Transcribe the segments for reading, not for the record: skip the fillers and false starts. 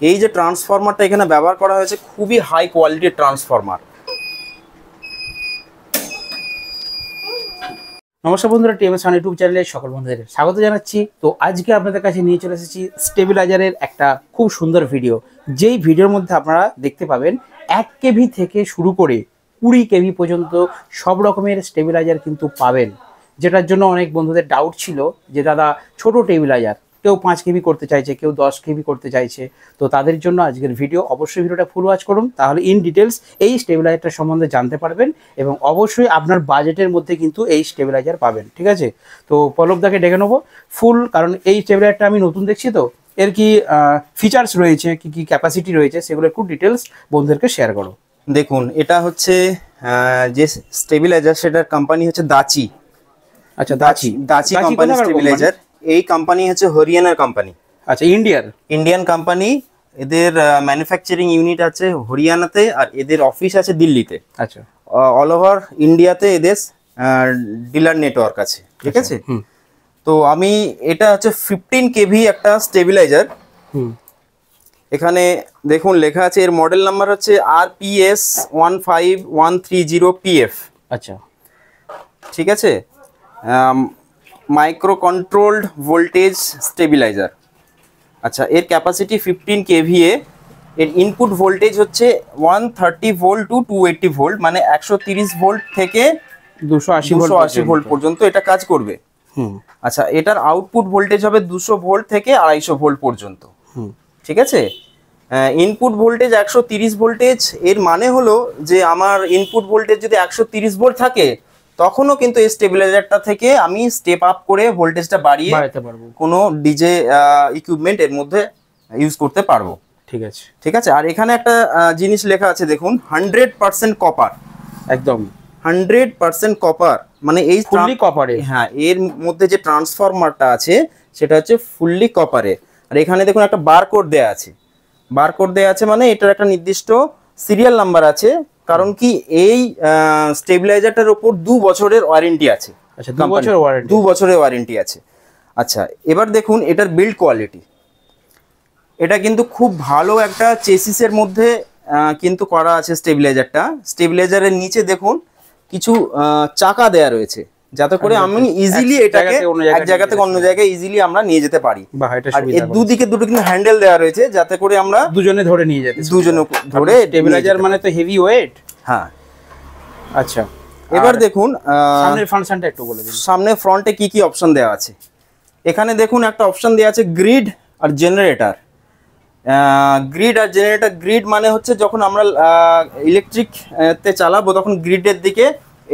এই যে ট্রান্সফরমারটা এখানে ব্যবহার করা হয়েছে খুবই হাই কোয়ালিটির ট্রান্সফরমার। নমস্কার বন্ধুরা, টিএমএস ইউটিউব চ্যানেলে সকল বন্ধুদের স্বাগত জানাচ্ছি। তো আজকে আপনাদের কাছে নিয়ে চলে এসেছি স্টেবিলাইজারের একটা খুব সুন্দর ভিডিও, যেই ভিডিওর মধ্যে আপনারা দেখতে পাবেন 1 কেভি থেকে শুরু করে 20 কেভি পর্যন্ত সব রকমের স্টেবিলাইজার কিন্তু পাবেন। যেটার জন্য অনেক বন্ধুদের ডাউট ছিল যে দাদা ছোট স্টেবিলাইজার, কেউ 5 কেভি করতে চাইছে, কেউ 10 কেভি করতে চাইছে, তো তাদের জন্য আজকের ভিডিও। অবশ্যই ভিডিওটা ফুল ওয়াচ করুন, তাহলে ইন ডিটেলস এই স্টেবিলাইজারটার সম্বন্ধে জানতে পারবেন এবং অবশ্যই আপনার বাজেটের মধ্যে কিন্তু এই স্টেবিলাইজার পাবেন। ঠিক আছে, তো পল্লবদাকে ডেকে নেবো ফুল, কারণ এই স্টেবিলাইজারটা আমি নতুন দেখছি, তো এর কি ফিচার্স রয়েছে, কি কি ক্যাপাসিটি রয়েছে, সেগুলো একটু ডিটেলস বন্ধুদেরকে শেয়ার করো। দেখুন, এটা হচ্ছে যে স্টেবিলাইজার, সেটার কোম্পানি হচ্ছে দাচি। আচ্ছা, দাচি কোম্পানি স্টেবিলাইজার। এই কোম্পানি হচ্ছে হরিয়ানার কোম্পানি। আচ্ছা, ইন্ডিয়ান কোম্পানি। এদের ম্যানুফ্যাকচারিং ইউনিট আছে হরিয়ানাতে, আর এদের অফিস আছে দিল্লিতে। আচ্ছা, অল ওভার ইন্ডিয়াতে এদের ডিলার নেটওয়ার্ক আছে। ঠিক আছে, তো আমি এটা হচ্ছে 15 কেভি একটা স্টেবিলাইজার। এখানে দেখুন লেখা আছে, এর মডেল নাম্বার হচ্ছে RPS 15130PF। আচ্ছা, ঠিক আছে, মাইক্রো কন্ট্রোলড ভোল্টেজ স্টেবিলাইজার। আচ্ছা, এর ক্যাপাসিটি 15 কেভিএ। এর ইনপুট ভোল্টেজ হচ্ছে 130 ভোল্ট টু 280 ভোল্ট, মানে 130 ভোল্ট থেকে 280 ভোল্ট পর্যন্ত এটা কাজ করবে। আচ্ছা, এটার আউটপুট ভোল্টেজ হবে 200 ভোল্ট থেকে 250 ভোল্ট পর্যন্ত। ঠিক আছে, ইনপুট ভোল্টেজ 130 ভোল্টেজ। এর মানে হলো যে আমার ইনপুট ভোল্টেজ যদি 130 ভোল্ট থাকে, তখনও কিন্তু এই স্টেবিলাইজারটা থেকে আমি স্টেপ আপ করে ভোল্টেজটা বাড়িয়ে কোনো ডিজে ইকুইপমেন্ট এর মধ্যে ইউজ করতে পারবো। ঠিক আছে, ঠিক আছে। আর এখানে একটা জিনিস লেখা আছে, দেখুন, 100% কপার। একদম 100% কপার, মানে এই ফুললি কপারে। হ্যাঁ, এর মধ্যে যে ট্রান্সফরমারটা আছে সেটা হচ্ছে ফুললি কপারে। আর এখানে দেখুন একটা বারকোড দেয়া আছে। বারকোড দেয়া আছে মানে এটার একটা নির্দিষ্ট সিরিয়াল নাম্বার আছে, কারণ কি এই স্টেবিলাইজারটার উপর 2 বছরের ওয়ারেন্টি আছে। আচ্ছা, 2 বছরের ওয়ারেন্টি, 2 বছরের ওয়ারেন্টি আছে। আচ্ছা, এবার দেখুন এটার বিল্ড কোয়ালিটি। এটা কিন্তু খুব ভালো একটা চেসিসের মধ্যে কিন্তু করা আছে স্টেবিলাইজারটা। স্টেবিলাইজারের নিচে দেখুন কিছু চাকা দেয়া রয়েছে, যাতে করে আমি ইজিলি এটাকে এক জায়গা থেকে অন্য জায়গায় ইজিলি আমরা নিয়ে যেতে পারি। আর এর দুদিকে দুটো কিন্তু হ্যান্ডেল দেওয়া রয়েছে, যাতে করে আমরা দুজনে ধরে নিয়ে যেতে, দুজনে ধরে। স্টেবিলাইজার মানে তো হেভি ওয়েট। হ্যাঁ, আচ্ছা, এবার দেখুন সামনের ফাংশনটা একটু বলে দিন। সামনে ফ্রন্টে কি কি অপশন দেওয়া আছে। এখানে দেখুন একটা অপশন দেওয়া আছে গ্রিড আর জেনারেটর। গ্রিড আর জেনারেটর। গ্রিড মানে হচ্ছে যখন আমরা ইলেকট্রিক তে চালাবো, তখন গ্রিডের দিকে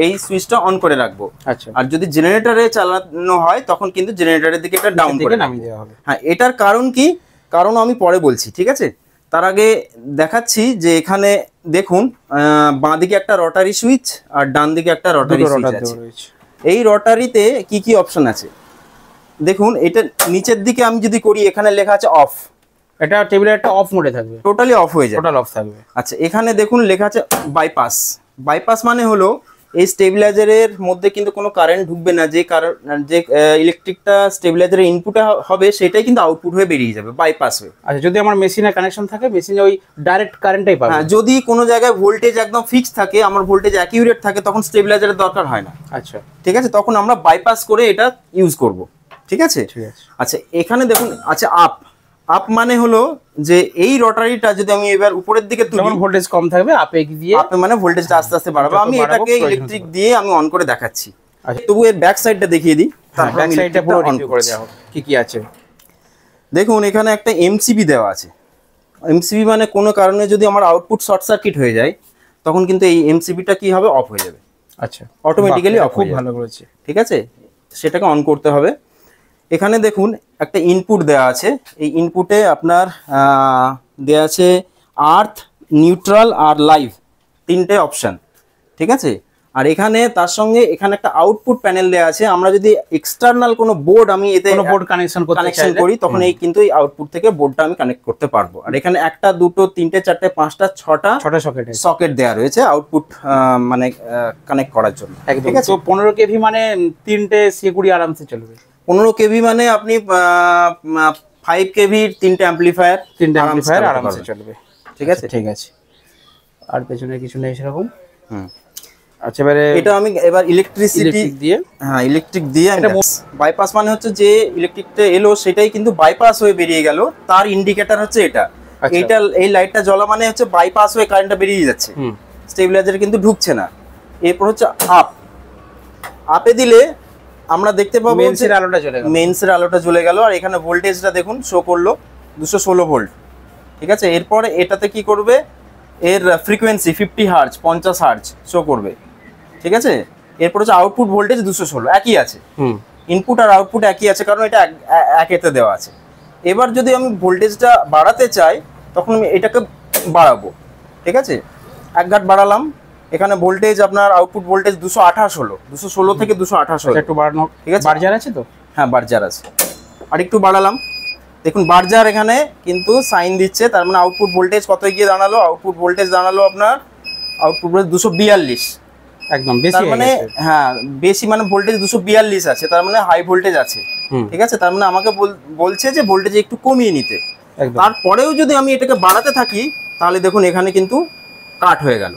এই সুইচটা অন করে রাখবো। আচ্ছা, আর যদি জেনারেটরে চালানো হয়, তখন কিন্তু জেনারেটরের দিকে এটা ডাউন করে নামিয়ে দেওয়া হবে। হ্যাঁ, এটার কারণ কি, কারণ আমি পরে বলছি। ঠিক আছে, তার আগে দেখাচ্ছি যে এখানে দেখুন বাঁ দিকে একটা রটারি সুইচ আর ডান দিকে একটা রটারি সুইচ আছে। এই রটারিতে কি কি অপশন আছে দেখুন। এটা নিচের দিকে আমি যদি করি, এখানে লেখা আছে অফ। এটা টেবিলাইজারটা অফ মোডে থাকবে, টোটালি অফ হয়ে যাবে, টোটাল অফ থাকবে। আচ্ছা, এখানে দেখুন লেখা আছে বাইপাস। বাইপাস মানে হলো এই স্টেবিলাইজারের মধ্যে কিন্তু কোনো কারেন্ট ঢুকবে না। যে ইলেকট্রিকটা স্টেবিলাইজারের ইনপুটে হবে, সেটাই কিন্তু আউটপুট হয়ে বেরিয়ে যাবে, বাইপাস হয়ে। আচ্ছা, যদি আমার মেশিনে কানেকশন থাকে, মেশিনে ওই ডাইরেক্ট কারেন্টটাই পাবে। হ্যাঁ, যদি কোনো জায়গায় ভোল্টেজ একদম ফিক্স থাকে, আমার ভোল্টেজ অ্যাকিউরেট থাকে, তখন স্টেবিলাইজারের দরকার হয় না। আচ্ছা, ঠিক আছে, তখন আমরা বাইপাস করে এটা ইউজ করব। ঠিক আছে, ঠিক আছে। আচ্ছা, এখানে দেখুন আচ্ছা আপ। আপ মানে হলো যে এই রটারিটা যদি আমি এবার উপরের দিকে তুলি, যখন ভোল্টেজ কম থাকবে আপে দিয়ে, আপে মানে ভোল্টেজটা আস্তে আস্তে বাড়াবো। আমি এটাকে ইলেকট্রিক দিয়ে আমি অন করে দেখাচ্ছি। আচ্ছা, তবু এর ব্যাক সাইডটা দেখিয়ে দিই, তারপর ব্যাক সাইডটা পুরো রিভিউ করে দেওয়া হবে কি কি আছে। দেখুন, এখানে একটা এমসিবি দেওয়া আছে। এমসিবি মানে কোনো কারণে যদি আমার আউটপুট শর্ট সার্কিট হয়ে যায়, তখন কিন্তু এই এমসিবিটা কি হবে, অফ হয়ে যাবে। আচ্ছা, অটোমেটিক্যালি অফ। খুব ভালো করেছে। ঠিক আছে, সেটাকে অন করতে হবে। এখানে দেখুন একটা ইনপুট দেওয়া আছে। এই ইনপুটে আপনার দেওয়া আছে আর্থ, নিউট্রাল আর লাইভ, 3টে অপশান। ঠিক আছে, আর এখানে তার সঙ্গে এখানে একটা আউটপুট প্যানেল দেওয়া আছে। আমরা যদি এক্সটার্নাল কোনো বোর্ড আমি এতে বোর্ড কানেকশন করি, তখন এই কিন্তু এই আউটপুট থেকে বোর্ডটা আমি কানেক্ট করতে পারবো। আর এখানে 1টা 2টো 3টে 4টে 5টা 6টা সকেট দেওয়া রয়েছে আউটপুট মানে কানেক্ট করার জন্য। ঠিক আছে, তো 15 কেভি মানে 3টে C20 আরামসে চলবে। 15 কেভি মানে আপনি 5 কেভির তিনটে অ্যাম্পলিফায়ার আরামসে চলবে। ঠিক আছে, ঠিক আছে। আর পেছনে কিছু নেই সেরকম। হুম। আচ্ছা, এবারে এটা আমি এবার ইলেকট্রিক দিয়ে, হ্যাঁ ইলেকট্রিক দিয়ে বাইপাস মানে হচ্ছে যে ইলেকট্রিকটা এলো সেটাই কিন্তু বাইপাস হয়ে বেরিয়ে গেল, তার ইন্ডিকেটর হচ্ছে এটা। এইটা এই লাইটটা জ্বলা মানে হচ্ছে বাইপাস হয়ে কারেন্টটা বেরিয়ে যাচ্ছে, স্টেবিলাইজার কিন্তু ঢুকছে না। এরপর হচ্ছে আপে দিলে আমরা দেখতে পাবো মেইনসের আলোটা জ্বলে গেল, মেইনসের আলোটা জ্বলে গেল। আর এখানে ভোল্টেজটা দেখুন শো করলো 216 ভোল্ট। ঠিক আছে, এরপরে এটাতে কি করবে, এর ফ্রিকোয়েন্সি 50 হার্জ 50 হার্জ শো করবে। ঠিক আছে, এরপর হচ্ছে আউটপুট ভোল্টেজ 216 একই আছে, ইনপুট আর আউটপুট একই আছে কারণ এটা একেতে দেওয়া আছে। এবার যদি আমি ভোল্টেজটা বাড়াতে চাই তখন আমি এটাকে বাড়াবো। ঠিক আছে, এক ঘাট বাড়ালাম, এখানে ভোল্টেজ আপনার আউটপুট ভোল্টেজ 228 হলো, 216 থেকে 228 হলো। একটু বাড়ানো, ঠিক আছে, বার্জার আছে তো, হ্যাঁ বার্জার আছে। আর একটু বাড়ালাম, দেখুন বার্জার এখানে কিন্তু সাইন দিচ্ছে, তার মানে আউটপুট ভোল্টেজ কত গিয়ে দাঁড়ালো, আউটপুট ভোল্টেজ দাঁড়ালো আপনার আউটপুট ভোল্টেজ 242, একদম বেশি। তার মানে হ্যাঁ বেশি মানে ভোল্টেজ 242 আছে, তার মানে হাই ভোল্টেজ আছে। ঠিক আছে, তার মানে আমাকে বলছে যে ভোল্টেজ একটু কমিয়ে নিতে। তারপরেও যদি আমি এটাকে বাড়াতে থাকি তাহলে দেখুন এখানে কিন্তু কাট হয়ে গেল।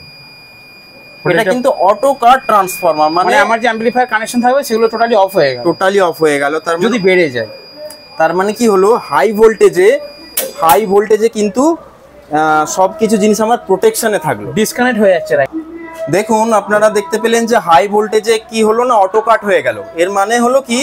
এটা কিন্তু অটো কাট ট্রান্সফরমার, মানে আমার যে অ্যাম্পলিফায়ার কানেকশন থাকবে সেগুলো টোটালি অফ হয়ে গেল, তার যদি বেড়ে যায়। তার মানে কি হলো, হাই ভোল্টেজে কিন্তু সবকিছু জিনিস আমার প্রোটেকশনে থাকলো, ডিসকানেক্ট হয়ে যাচ্ছে। দেখুন আপনারা দেখতে পেলেন যে হাই ভোল্টেজে কি হলো না, অটো কাট হয়ে গেল। এর মানে হলো কি,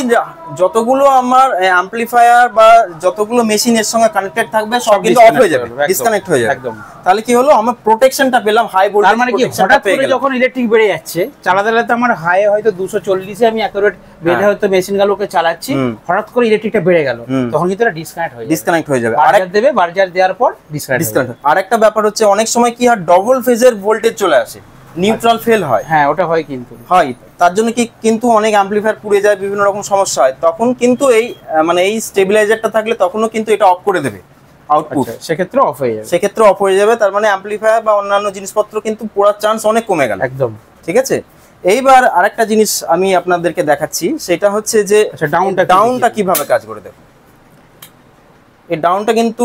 যতগুলো আমার অ্যাম্পলিফায়ার বা যতগুলো মেশিন এর সঙ্গে কানেক্টেড থাকবে সব কিন্তু অফ হয়ে যাবে, ডিসকানেক্ট হয়ে যাবে একদম। তাহলে কি হলো, আমার প্রোটেকশনটা পেলাম, হাই ভোল্টেজ। তার মানে কি, হঠাৎ করে যখন ইলেকট্রিক বেড়ে যাচ্ছে, চালাতে চালাতে আমার হাই হয়তো 240 এ আমি অ্যাকুরেট বেড়ে হয়তো মেশিনগুলোকে চালাচ্ছি, হঠাৎ করে ইলেকট্রিকটা বেড়ে গেল, তখন কিন্তু এটা ডিসকানেক্ট হয়ে যাবে। বার্জার দেওয়ার পর ডিসকানেক্ট। আরেকটা ব্যাপার হচ্ছে, অনেক সময় কি হয়, ডবল ফেজের ভোল্টেজ চলে আসে, নিউট্রাল ফেল হয়। হ্যাঁ, ওটা হয়, কিন্তু হয়, তার জন্য কি কিন্তু অনেক অ্যাম্পলিফায়ার পুড়ে যায়, বিভিন্ন রকম সমস্যা হয়। তখন কিন্তু এই মানে এই স্টেবিলাইজারটা থাকলে তখনও কিন্তু এটা অফ করে দেবে আউটপুট, সেক্ষেত্রে অফ হয়ে যাবে। তার মানে অ্যাম্পলিফায়ার বা অন্যান্য জিনিসপত্র কিন্তু পোড়ার চান্স অনেক কমে গেল একদম। ঠিক আছে, এইবার আরেকটা জিনিস আমি আপনাদেরকে দেখাচ্ছি, সেটা হচ্ছে যে ডাউনটা কিভাবে কাজ করে। দেখো এই ডাউনটা কিন্তু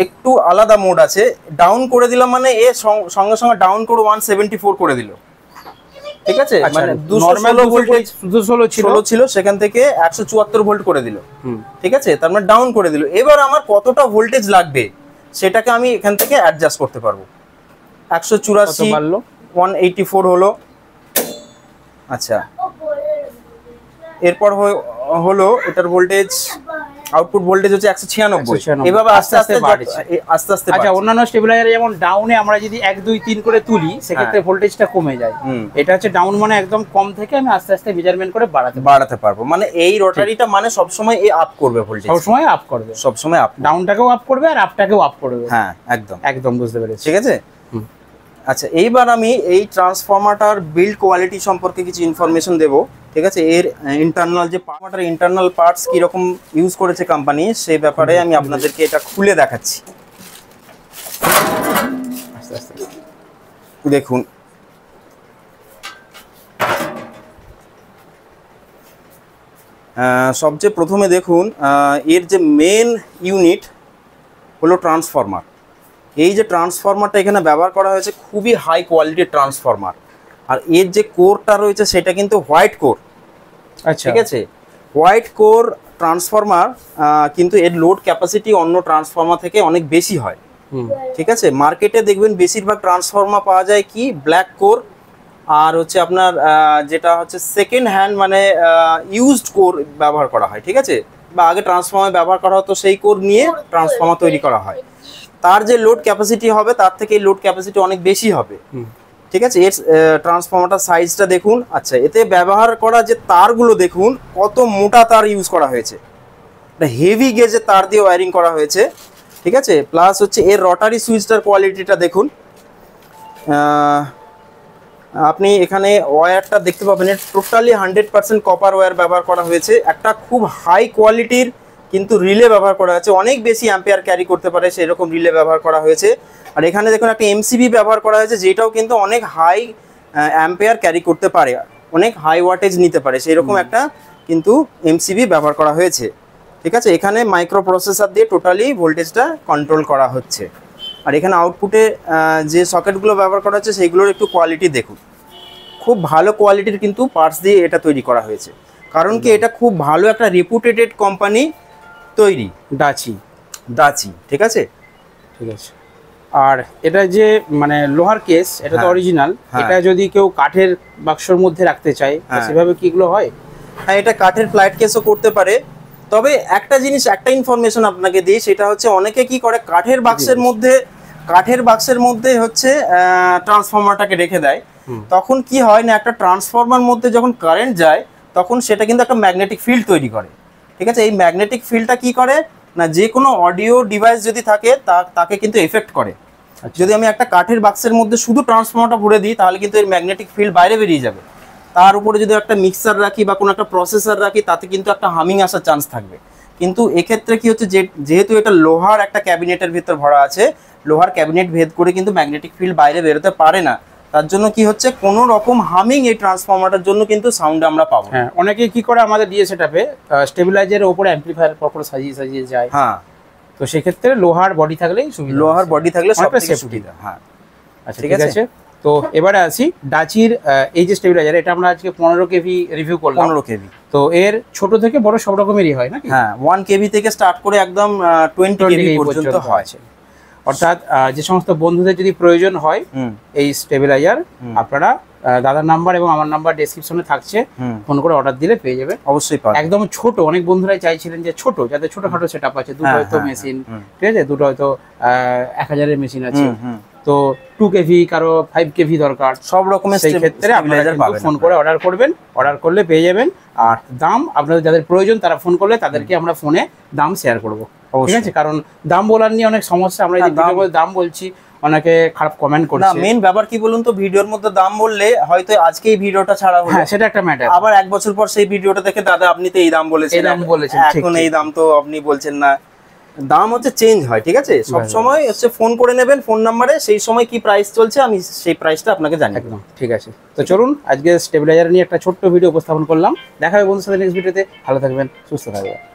একটু আলাদা মোড আছে। ডাউন করে দিলাম মানে এ সঙ্গে সঙ্গে ডাউন করে 174 করে দিল। ঠিক আছে, মানে 216 ভোল্টেজ 216 ছিল, সেখান থেকে 174 ভোল্ট করে দিল। ঠিক আছে, তার মানে ডাউন করে দিল। এবার আমার কতটা ভোল্টেজ লাগবে সেটাকে আমি এখান থেকে অ্যাডজাস্ট করতে পারবো। 184 184 হলো। আচ্ছা, এরপর হলো এটার ভোল্টেজ, আউটপুট ভোল্টেজ হচ্ছে 196। এভাবে আস্তে আস্তে আচ্ছা, অন্যান্য স্টেবিলাইজারে যেমন ডাউনে আমরা যদি 1 2 3 করে তুলি সেক্ষেত্রে ভোল্টেজটা কমে যায়। এটা হচ্ছে ডাউন মানে একদম কম থেকে আমি আস্তে আস্তে মেজারমেন্ট করে বাড়াতে পারবো। মানে এই রোটারিটা মানে সব সময় এই আপ করবে ভোল্টেজ, সব সময় আপ, ডাউনটাকেও আপ করবে আর আপটাকেও আপ করবে। হ্যাঁ একদম বুঝতে পেরেছি। ঠিক আছে। আচ্ছা, এইবার আমি এই ট্রান্সফরমারটার বিল্ড কোয়ালিটি সম্পর্কে কিছু ইনফরমেশন দেব। ঠিক আছে, এর ইন্টারনাল যে ইন্টারনাল পার্টস কিরকম ইউজ করেছে কোম্পানি সেই ব্যাপারে আমি আপনাদেরকে এটা খুলে দেখাচ্ছি। দেখুন সবচেয়ে প্রথমে দেখুন এর যে মেন ইউনিট হলো ট্রান্সফরমার। এই যে ট্রান্সফরমারটা এখানে ব্যবহার করা হয়েছে খুবই হাই কোয়ালিটির ট্রান্সফরমার। আর এর যে কোরটা রয়েছে সেটা কিন্তু হোয়াইট কোর। আচ্ছা, ঠিক আছে, হোয়াইট কোর ট্রান্সফরমার, কিন্তু এর লোড ক্যাপাসিটি অন্য ট্রান্সফরমার থেকে অনেক বেশি হয়। ঠিক আছে, মার্কেটে দেখবেন বেশিরভাগ ট্রান্সফরমার পাওয়া যায় কি ব্ল্যাক কোর, আর হচ্ছে আপনার যেটা হচ্ছে সেকেন্ড হ্যান্ড মানে ইউজড কোর ব্যবহার করা হয়। ঠিক আছে, বা আগে ট্রান্সফরমার ব্যবহার করা হতো সেই কোর নিয়ে ট্রান্সফরমার তৈরি করা হয়। তার যে লোড ক্যাপাসিটি হবে তার থেকে লোড ক্যাপাসিটি অনেক বেশি হবে। ঠিক আছে, এর ট্রান্সফরমারটার সাইজটা দেখুন। আচ্ছা, এতে ব্যবহার করা যে তারগুলো দেখুন কত মোটা তার ইউজ করা হয়েছে, হেভি গেজের তার দিয়ে ওয়্যারিং করা হয়েছে। ঠিক আছে, প্লাস হচ্ছে এর রটারি সুইচটার কোয়ালিটিটা দেখুন। আপনি এখানে ওয়্যারটা দেখতে পাবেন, এর টোটালি 100% কপার ওয়্যার ব্যবহার করা হয়েছে। একটা খুব হাই কোয়ালিটির কিন্তু রিলে ব্যবহার করা হয়েছে, অনেক বেশি অ্যাম্পিয়ার ক্যারি করতে পারে সেরকম রিলে ব্যবহার করা হয়েছে। আর এখানে দেখুন একটা এমসিবি ব্যবহার করা হয়েছে, যেটাও কিন্তু অনেক হাই অ্যাম্পিয়ার ক্যারি করতে পারে, অনেক হাই ওয়াটেজ নিতে পারে, সেই রকম একটা কিন্তু এমসিবি ব্যবহার করা হয়েছে। ঠিক আছে, এখানে মাইক্রো প্রসেসর দিয়ে টোটালি ভোল্টেজটা কন্ট্রোল করা হচ্ছে। আর এখানে আউটপুটে যে সকেটগুলো ব্যবহার করা হচ্ছে সেইগুলোর একটু কোয়ালিটি দেখুন, খুব ভালো কোয়ালিটির কিন্তু পার্টস দিয়ে এটা তৈরি করা হয়েছে। কারণ কি এটা খুব ভালো একটা রেপুটেটেড কোম্পানি তৈরি, দাচি। ঠিক আছে, ঠিক আছে। আর এটা যে মানে লোহার কেস, এটা তো অরিজিনাল। এটা যদি কেউ কাঠের বাক্সর মধ্যে রাখতে চায় সেভাবে কি এগুলো হয়? হ্যাঁ, এটা কাঠের ফ্লাইট কেসও করতে পারে। তবে একটা জিনিস, একটা ইনফরমেশন আপনাকে দিই, সেটা হচ্ছে অনেকে কি করে কাঠের বাক্সের মধ্যে হচ্ছে ট্রান্সফরমারটাকে রেখে দেয়। তখন কি হয় না, একটা ট্রান্সফরমার মধ্যে যখন কারেন্ট যায় তখন সেটা কিন্তু একটা ম্যাগনেটিক ফিল্ড তৈরি করে। ঠিক আছে, এই ম্যাগনেটিক ফিল্ডটা কি করে না, যে কোনো অডিও ডিভাইস যদি থাকে তাকে কিন্তু এফেক্ট করে। যদি আমি একটা কাঠের বাক্সের মধ্যে শুধু ট্রান্সফরমারটা ভরে দিই তাহলে কিন্তু এর ম্যাগনেটিক ফিল্ড বাইরে বেরিয়ে যাবে। তার উপরে যদি একটা মিক্সার রাখি বা কোনো একটা প্রসেসর রাখি তাতে কিন্তু একটা হামিং আসার চান্স থাকবে। কিন্তু এক্ষেত্রে কি হচ্ছে, যেহেতু এটা লোহার একটা ক্যাবিনেটের ভিতর ভরা আছে, লোহার ক্যাবিনেট ভেদ করে কিন্তু ম্যাগনেটিক ফিল্ড বাইরে বেরোতে পারে না। তার জন্য কি হচ্ছে, কোনো রকম হামিং এই ট্রান্সফরমারটার জন্য কিন্তু সাউন্ড আমরা পাবো। হ্যাঁ, অনেকে কি করে আমাদের ডিএ সেটআপে স্টেবিলাইজারের উপরে অ্যাম্পলিফায়ার পরপর সাজিয়ে যায়। হ্যাঁ, তো সেক্ষেত্রে লোহার বডি থাকলেই সুবিধা, লোহার বডি থাকলে সবথেকে সুবিধা। হ্যাঁ, আচ্ছা, ঠিক আছে। তো এবারে আসি ডাচির এই যে স্টেবিলাইজার, এটা আমরা আজকে 15 কেভি রিভিউ করলাম। 15 কেভি। তো এর ছোট থেকে বড় সব রকমেরই হয় নাকি? হ্যাঁ, 1 কেভি থেকে স্টার্ট করে একদম 20 কেভি পর্যন্ত হয়। অর্থাৎ যে সমস্ত বন্ধুদের যদি প্রয়োজন হয় এই স্টেবিলাইজার, আপনারা দাদার নাম্বার এবং আমার নাম্বার ডেসক্রিপশনে থাকছে, ফোন করে অর্ডার দিলে পেয়ে যাবে। অবশ্যই পাবেন। একদম ছোট, অনেক বন্ধুরাই চাইছিলেন যে ছোট, যাদের ছোটখাটো সেটআপ আছে, দুটো হয়তো মেশিন, ঠিক আছে, দুটো হয়তো 1000-এর মেশিন আছে, তো 2 কেভি, কারো 5 কেভি দরকার, সব রকমের সেই ক্ষেত্রে আপনারা ফোন করে অর্ডার করবেন। অর্ডার করলে পেয়ে যাবেন। আর দাম আপনাদের যাদের প্রয়োজন তারা ফোন করলে তাদেরকে আমরা ফোনে দাম শেয়ার করবো, ঠিক আছে? কারণ দাম বলার নিয়ে অনেক সমস্যা, আমরা এই ভিডিওর মধ্যে দাম বলছি, অনেকে খারাপ কমেন্ট করছে। না, মেইন ব্যাপার কি বলুন তো, ভিডিওর মধ্যে দাম বললে হয়তো আজকে এই ভিডিওটা ছাড়া হলো, হ্যাঁ সেটা একটা ম্যাটার, আবার 1 বছর পর সেই ভিডিওটা দেখে দাদা আপনি তো এই দাম বলেছেন, এখন এই দাম তো আপনি বলছেন না। দাম হচ্ছে চেঞ্জ হয়, ঠিক আছে? সব সময় হচ্ছে ফোন করে নেবেন ফোন নাম্বারে, সেই সময় কি প্রাইস চলছে আমি সেই প্রাইসটা আপনাকে জানিয়ে দেব। ঠিক আছে, তো চলুন আজকে স্টেবিলাইজার নিয়ে একটা ছোট্ট ভিডিও উপস্থাপন করলাম। দেখা হবে বন্ধুদের সাথে নেক্সট ভিডিওতে। ভালো থাকবেন, সুস্থ থাকবেন।